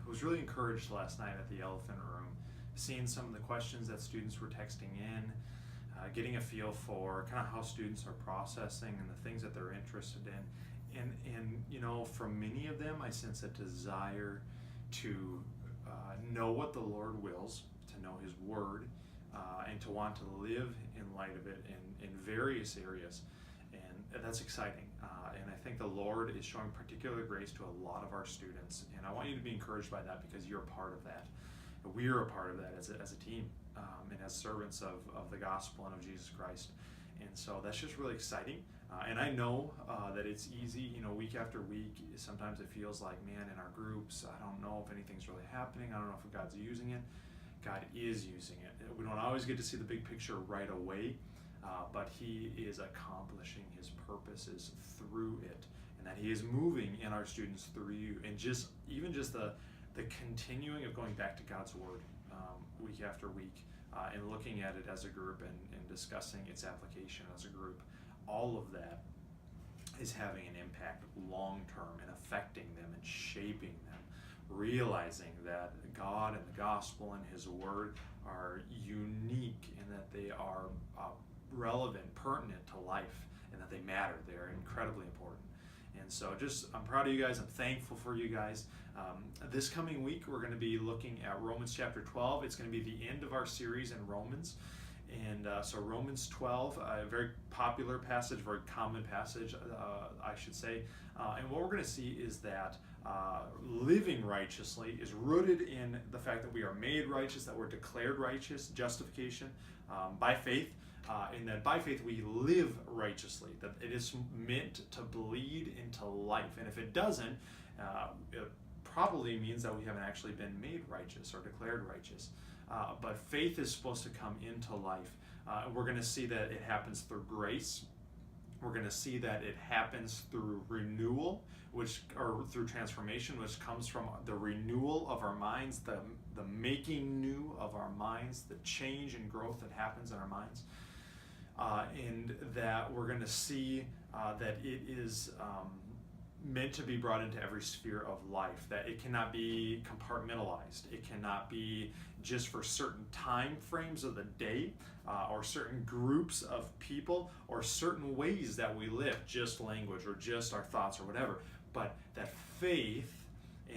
was really encouraged last night at the Elephant Room, seeing some of the questions that students were texting in, getting a feel for kind of how students are processing and the things that they're interested in. And you know, from many of them, I sense a desire to know what the Lord wills, to know His Word, and to want to live in light of it in various areas. And that's exciting. And I think the Lord is showing particular grace to a lot of our students. And I want you to be encouraged by that because you're a part of that. We're a part of that as a team, and as servants of the gospel and of Jesus Christ. And so that's just really exciting. And I know that it's easy, you know, week after week, sometimes it feels like, man, in our groups, I don't know if anything's really happening. I don't know if God's using it. God is using it. We don't always get to see the big picture right away, but He is accomplishing His purposes through it, and that He is moving in our students through you. And even just the continuing of going back to God's Word week after week, and looking at it as a group and discussing its application as a group, all of that is having an impact long term and affecting them and shaping them, realizing that God and the gospel and His Word are unique and that they are relevant, pertinent to life, and that they matter. They're incredibly important. And so I'm proud of you guys. I'm thankful for you guys. This coming week, we're going to be looking at Romans chapter 12. It's going to be the end of our series in Romans. And so Romans 12, a very popular passage, very common passage, I should say. And what we're going to see is that living righteously is rooted in the fact that we are made righteous, that we're declared righteous, justification by faith. And that by faith we live righteously, that it is meant to bleed into life. And if it doesn't, it probably means that we haven't actually been made righteous or declared righteous. But faith is supposed to come into life. We're going to see that it happens through grace. We're going to see that it happens through renewal, or through transformation, which comes from the renewal of our minds, the making new of our minds, the change and growth that happens in our minds. And that we're going to see that it is meant to be brought into every sphere of life, that it cannot be compartmentalized. It cannot be just for certain time frames of the day, or certain groups of people, or certain ways that we live, just language or just our thoughts or whatever. But that faith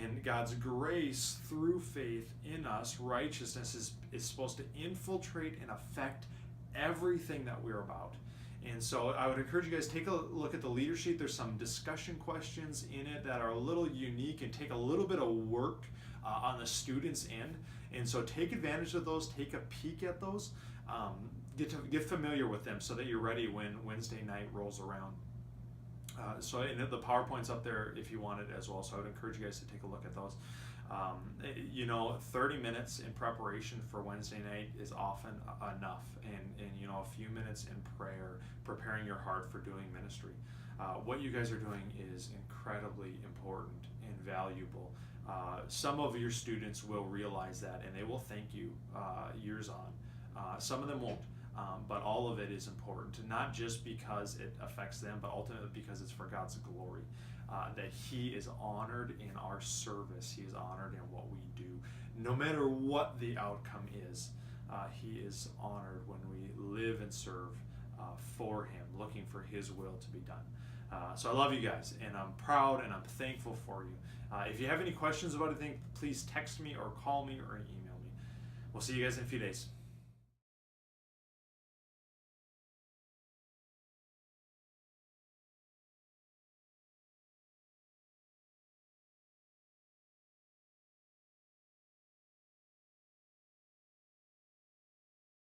and God's grace through faith in us, righteousness is supposed to infiltrate and affect everything that we're about. And so I would encourage you guys, take a look at the leader sheet. There's some discussion questions in it that are a little unique and take a little bit of work on the student's end. And so take advantage of those, take a peek at those, get familiar with them so that you're ready when Wednesday night rolls around. So and the PowerPoint's up there if you want it as well. So I would encourage you guys to take a look at those. 30 minutes in preparation for Wednesday night is often enough, and a few minutes in prayer, preparing your heart for doing ministry. What you guys are doing is incredibly important and valuable. Some of your students will realize that, and they will thank you years on. Some of them won't, but all of it is important, not just because it affects them, but ultimately because it's for God's glory. That He is honored in our service. He is honored in what we do. No matter what the outcome is, He is honored when we live and serve for Him, looking for His will to be done. So I love you guys, and I'm proud and I'm thankful for you. If you have any questions about anything, please text me or call me or email me. We'll see you guys in a few days.